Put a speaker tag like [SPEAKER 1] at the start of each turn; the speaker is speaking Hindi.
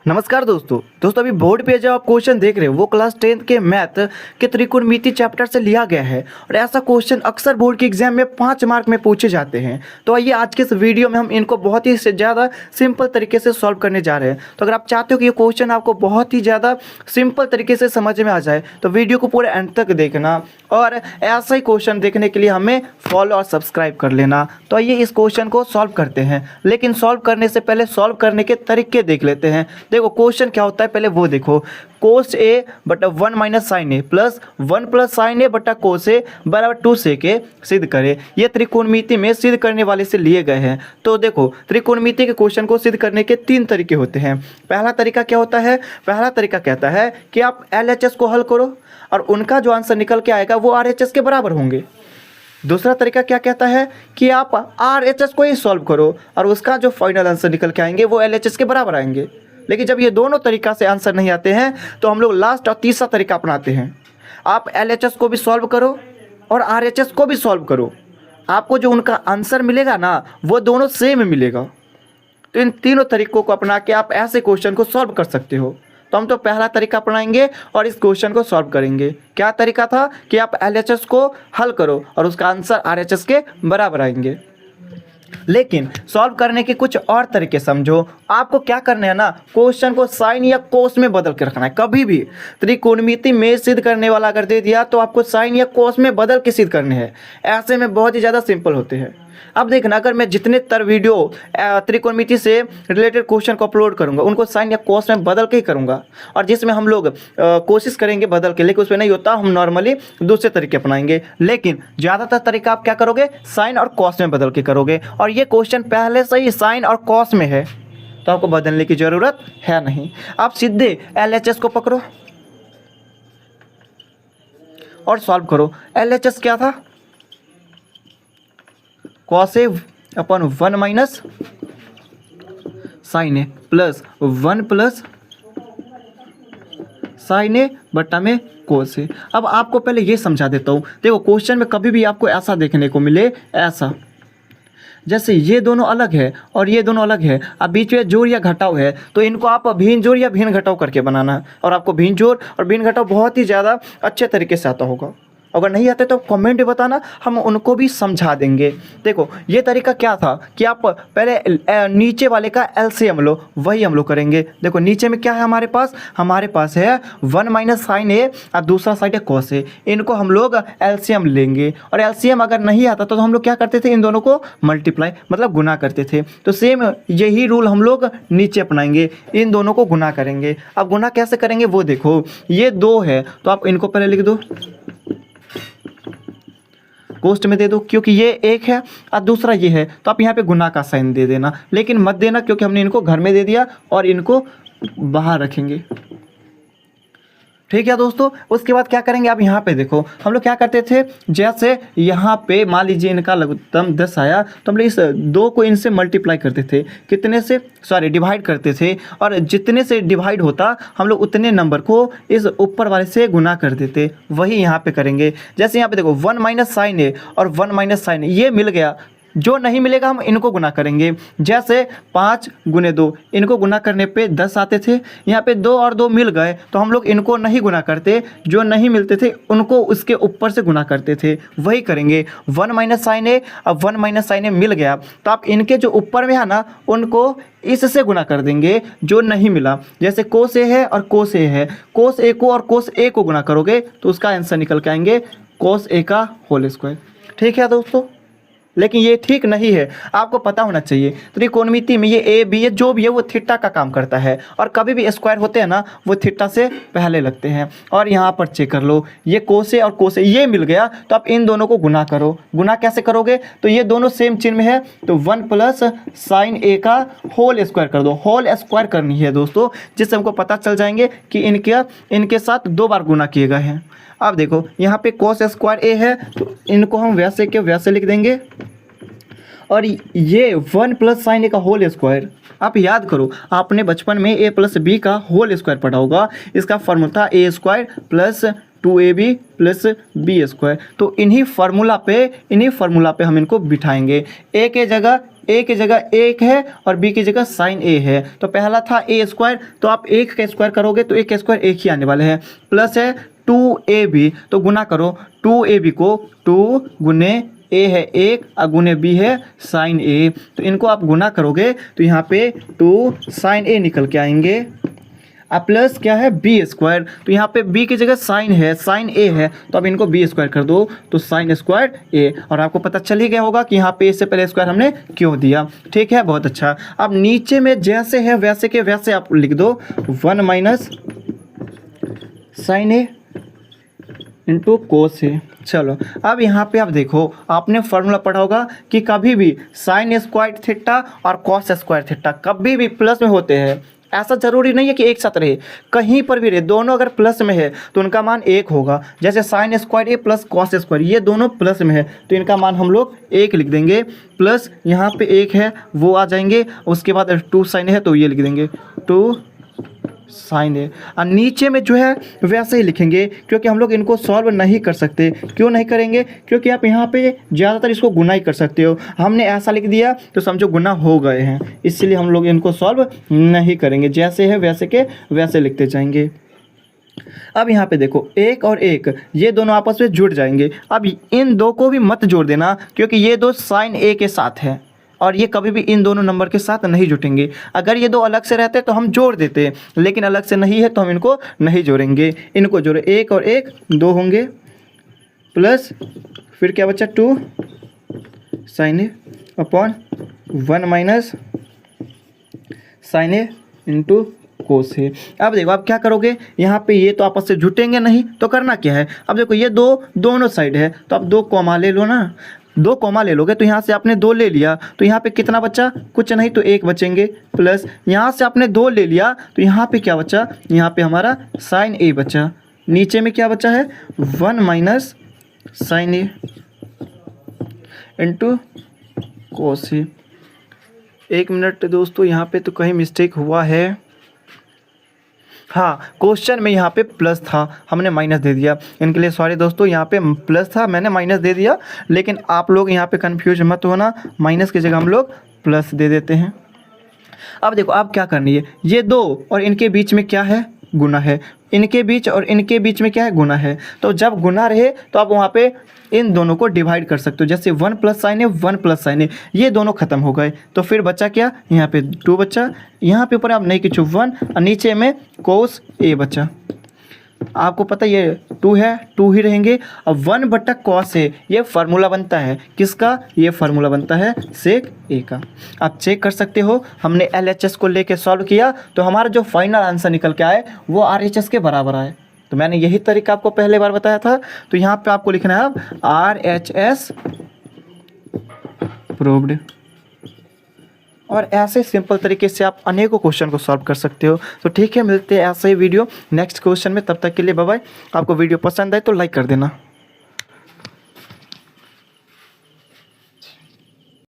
[SPEAKER 1] नमस्कार दोस्तों अभी बोर्ड पे जो आप क्वेश्चन देख रहे हो वो क्लास 10th के मैथ के त्रिकोणमिति चैप्टर से लिया गया है और ऐसा क्वेश्चन अक्सर बोर्ड के एग्जाम में 5 मार्क में पूछे जाते हैं। तो आइए आज के इस वीडियो में हम इनको बहुत ही ज़्यादा सिंपल तरीके से सॉल्व करने जा रहे हैं। तो अगर आप चाहते हो कि ये क्वेश्चन आपको बहुत ही ज़्यादा सिंपल तरीके से समझ में आ जाए तो वीडियो को पूरे एंड तक देखना और ऐसा ही क्वेश्चन देखने के लिए हमें फॉलो और सब्सक्राइब कर लेना। तो आइए इस क्वेश्चन को सॉल्व करते हैं, लेकिन सॉल्व करने से पहले सॉल्व करने के तरीके देख लेते हैं। देखो क्वेश्चन क्या होता है पहले वो देखो। कोस ए बटा 1 माइनस साइन ए प्लस 1 प्लस साइन ए बटा कोस ए बराबर 2 से के सिद्ध करें। ये त्रिकोणमिति में सिद्ध करने वाले से लिए गए हैं। तो देखो त्रिकोणमिति के क्वेश्चन को सिद्ध करने के 3 तरीके होते हैं। पहला तरीका क्या होता है? पहला तरीका कहता है कि आप LHS को हल करो और उनका जो आंसर निकल के आएगा वो RHS के बराबर होंगे। दूसरा तरीका क्या कहता है कि आप RHS को ही सॉल्व करो और उसका जो फाइनल आंसर निकल के आएंगे वो LHS के बराबर आएंगे। लेकिन जब ये दोनों तरीका से आंसर नहीं आते हैं तो हम लोग लास्ट और तीसरा तरीका अपनाते हैं। आप LHS को भी सॉल्व करो और RHS को भी सॉल्व करो, आपको जो उनका आंसर मिलेगा ना वो दोनों सेम मिलेगा। तो इन तीनों तरीकों को अपना के आप ऐसे क्वेश्चन को सॉल्व कर सकते हो। तो हम तो पहला तरीका अपनाएंगे और इस क्वेश्चन को सॉल्व करेंगे। क्या तरीका था कि आप LHS को हल करो और उसका आंसर RHS के बराबर आएंगे। लेकिन सॉल्व करने के कुछ और तरीके समझो। आपको क्या करना है ना, क्वेश्चन को साइन या कोस में बदल के रखना है। कभी भी त्रिकोणमिति में सिद्ध करने वाला अगर दे दिया तो आपको साइन या कोस में बदल के सिद्ध करने हैं। ऐसे में बहुत ही ज़्यादा सिंपल होते हैं। अब देखना, अगर मैं जितने वीडियो त्रिकोणमिति से रिलेटेड क्वेश्चन को अपलोड करूंगा उनको साइन या कोस में बदल के ही करूंगा, और जिसमें हम लोग कोशिश करेंगे बदल के, लेकिन उसमें नहीं होता, हम नॉर्मली दूसरे तरीके अपनाएंगे। लेकिन ज़्यादातर तरीका आप क्या करोगे, साइन और कॉस में बदल के करोगे। और ये क्वेश्चन पहले से ही साइन और कॉस में है तो आपको बदलने की ज़रूरत है नहीं। आप सीधे LHS को पकड़ो और सॉल्व करो। LHS क्या था? Cos A upon 1 minus sign A plus 1 plus sign ए बटा में कोस ए। अब आपको पहले ये समझा देता हूँ। देखो क्वेश्चन में कभी भी आपको ऐसा देखने को मिले, ऐसा जैसे ये दोनों अलग है और ये दोनों अलग है, अब बीच में जोड़ या घटाव है तो इनको आप भिन्न जोड़ या भिन्न घटाव करके बनाना है। और आपको भिन्न जोड़ और भिन्न घटाव बहुत ही ज़्यादा अच्छे तरीके से आता होगा। अगर नहीं आते तो कमेंट में बताना, हम उनको भी समझा देंगे। देखो ये तरीका क्या था कि आप पहले नीचे वाले का LCM लो, वही हम लोग करेंगे। देखो नीचे में क्या है हमारे पास है 1 माइनस साइन ए और दूसरा साइड है कॉस ए। इनको हम लोग LCM लेंगे और LCM अगर नहीं आता तो हम लोग क्या करते थे, इन दोनों को मल्टीप्लाई मतलब गुना करते थे। तो सेम यही रूल हम लोग नीचे अपनाएंगे, इन दोनों को गुना करेंगे। अब गुना कैसे करेंगे वो देखो, ये 2 है तो आप इनको पहले लिख दो, कोष्ट में दे दो, क्योंकि ये 1 है और दूसरा ये है तो आप यहाँ पे गुना का साइन दे देना। लेकिन मत देना क्योंकि हमने इनको घर में दे दिया और इनको बाहर रखेंगे। ठीक है दोस्तों, उसके बाद क्या करेंगे, आप यहाँ पे देखो हम लोग क्या करते थे, जैसे यहाँ पे मान लीजिए इनका लघुत्तम 10 आया तो हम लोग इस 2 को इनसे मल्टीप्लाई करते थे, कितने से, डिवाइड करते थे, और जितने से डिवाइड होता हम लोग उतने नंबर को इस ऊपर वाले से गुना कर देते। वही यहाँ पे करेंगे। जैसे यहाँ पे देखो 1 माइनस साइन ए और 1 माइनस साइन ए ये मिल गया, जो नहीं मिलेगा हम इनको गुना करेंगे। जैसे 5 गुने 2, इनको गुना करने पे 10 आते थे, यहाँ पे 2 और 2 मिल गए तो हम लोग इनको नहीं गुना करते, जो नहीं मिलते थे उनको उसके ऊपर से गुना करते थे। वही करेंगे 1 माइनस साइन ए, अब 1 माइनस साइन ए मिल गया तो आप इनके जो ऊपर में है ना उनको इससे गुना कर देंगे जो नहीं मिला। जैसे कोस ए है और कोस ए है, कोस ए को और कोस ए को गुना करोगे तो उसका आंसर निकल के आएंगे कोस ए का होल स्क्वायर। ठीक है दोस्तों, लेकिन ये ठीक नहीं है, आपको पता होना चाहिए त्रिकोणमिति में ये ए बी जो भी है वो थीटा का काम करता है, और कभी भी स्क्वायर होते हैं ना वो थीटा से पहले लगते हैं। और यहाँ पर चेक कर लो, ये कोसे और कोसे ये मिल गया तो आप इन दोनों को गुना करो। गुना कैसे करोगे, तो ये दोनों सेम चिन्ह में है तो 1 प्लस साइन ए का होल स्क्वायर कर दो। होल स्क्वायर करनी है दोस्तों, जिससे हमको पता चल जाएंगे कि इनके साथ 2 बार गुना किए गए हैं। अब देखो यहाँ पे कोस स्क्वायर ए है तो इनको हम वैसे के वैसे लिख देंगे, और ये 1 प्लस साइन ए का होल स्क्वायर, आप याद करो आपने बचपन में a प्लस बी का होल स्क्वायर पढ़ा होगा। इसका फॉर्मूला था a square plus 2ab plus b square. तो इन्हीं फार्मूला पे हम इनको बिठाएंगे। a के जगह ए की जगह 1 है और बी की जगह साइन ए है। तो पहला था ए स्क्वायर, तो आप 1 का स्क्वायर करोगे तो 1 का स्क्वायर 1 ही आने वाले हैं। प्लस है 2ab, तो गुना करो 2ab को, 2 गुने ए है 1 और गुने बी है साइन ए, तो इनको आप गुना करोगे तो यहाँ पे 2 साइन ए निकल के आएंगे। अब प्लस क्या है बी स्क्वायर, तो यहाँ पे बी की जगह साइन है, साइन ए है, तो अब इनको बी स्क्वायर कर दो तो साइन स्क्वायर ए। और आपको पता चल ही गया होगा कि यहाँ पे ए से पहले स्क्वायर हमने क्यों दिया। ठीक है, बहुत अच्छा। अब नीचे में जैसे है वैसे के वैसे आप लिख दो 1 माइनस साइन ए इंटू कोस ए। चलो अब यहाँ पे आप देखो, आपने फॉर्मूला पढ़ा होगा कि कभी भी साइन स्क्वायर थीटा और कॉस स्क्वायर थीटा कभी भी प्लस में होते हैं। ऐसा जरूरी नहीं है कि एक साथ रहे, कहीं पर भी रहे, दोनों अगर प्लस में है तो उनका मान 1 होगा। जैसे साइन स्क्वायर ए प्लस कॉस स्क्वायर, ये दोनों प्लस में है तो इनका मान हम लोग 1 लिख देंगे। प्लस यहाँ पे 1 है वो आ जाएंगे, उसके बाद 2 साइन है तो ये लिख देंगे 2 साइन है। और नीचे में जो है वैसे ही लिखेंगे, क्योंकि हम लोग इनको सॉल्व नहीं कर सकते। क्यों नहीं करेंगे? क्योंकि आप यहाँ पे ज़्यादातर इसको गुना ही कर सकते हो। हमने ऐसा लिख दिया तो समझो गुना हो गए हैं, इसलिए हम लोग इनको सॉल्व नहीं करेंगे। जैसे है वैसे के वैसे लिखते जाएंगे। अब यहाँ पे देखो 1 और 1 ये दोनों आपस में जुड़ जाएंगे। अब इन दो को भी मत जोड़ देना, क्योंकि ये दो साइन ए के साथ है और ये कभी भी इन दोनों नंबर के साथ नहीं जुटेंगे। अगर ये दो अलग से रहते तो हम जोड़ देते, लेकिन अलग से नहीं है तो हम इनको नहीं जोड़ेंगे। इनको जोड़े 1 और 1 2 होंगे, प्लस फिर क्या बचा 2 साइन ए अपॉन 1 माइनस साइन ए इंटू कोस ए। अब देखो आप क्या करोगे, यहाँ पे ये तो आपस से जुटेंगे नहीं तो करना क्या है। अब देखो ये दोनों साइड है तो आप 2 कॉमा ले लो ना, 2 कॉमा ले लोगे तो यहाँ से आपने 2 ले लिया तो यहाँ पे कितना बचा, कुछ नहीं तो 1 बचेंगे। प्लस यहाँ से आपने 2 ले लिया तो यहाँ पे क्या बचा, यहाँ पे हमारा साइन ए बचा। नीचे में क्या बचा है 1 माइनस साइन ए इंटू कोस ए। 1 मिनट दोस्तों, यहाँ पे तो कहीं मिस्टेक हुआ है। हाँ, क्वेश्चन में यहाँ पे प्लस था, हमने माइनस दे दिया। इनके लिए सॉरी दोस्तों, यहाँ पे प्लस था मैंने माइनस दे दिया, लेकिन आप लोग यहाँ पे कंफ्यूज मत होना, माइनस की जगह हम लोग प्लस दे देते हैं। अब देखो आप क्या करनी है, ये 2 और इनके बीच में क्या है, गुना है। इनके बीच और इनके बीच में क्या है, गुना है। तो जब गुना रहे तो आप वहाँ पे इन दोनों को डिवाइड कर सकते हो। जैसे 1 प्लस साइन है 1 प्लस साइन है, ये दोनों खत्म हो गए तो फिर बचा क्या, यहाँ पे 2 बचा। यहाँ पे ऊपर आप नहीं किचु 1 और नीचे में कोस ए बचा। आपको पता ये 2 है, 2 ही रहेंगे। अब 1 कॉस ए ये फार्मूला बनता है किसका, ये फार्मूला बनता है सेक ए का। आप चेक कर सकते हो, हमने LHS को लेके सॉल्व किया तो हमारा जो फाइनल आंसर निकल के आए वो RHS के बराबर आए। तो मैंने यही तरीका आपको पहले बार बताया था। तो यहाँ पे आपको लिखना है अब RHS प्रूव्ड, और ऐसे सिंपल तरीके से आप अनेकों क्वेश्चन को सॉल्व कर सकते हो। तो ठीक है, मिलते हैं ऐसे ही वीडियो नेक्स्ट क्वेश्चन में। तब तक के लिए बाय बाय। आपको वीडियो पसंद आए तो लाइक कर देना।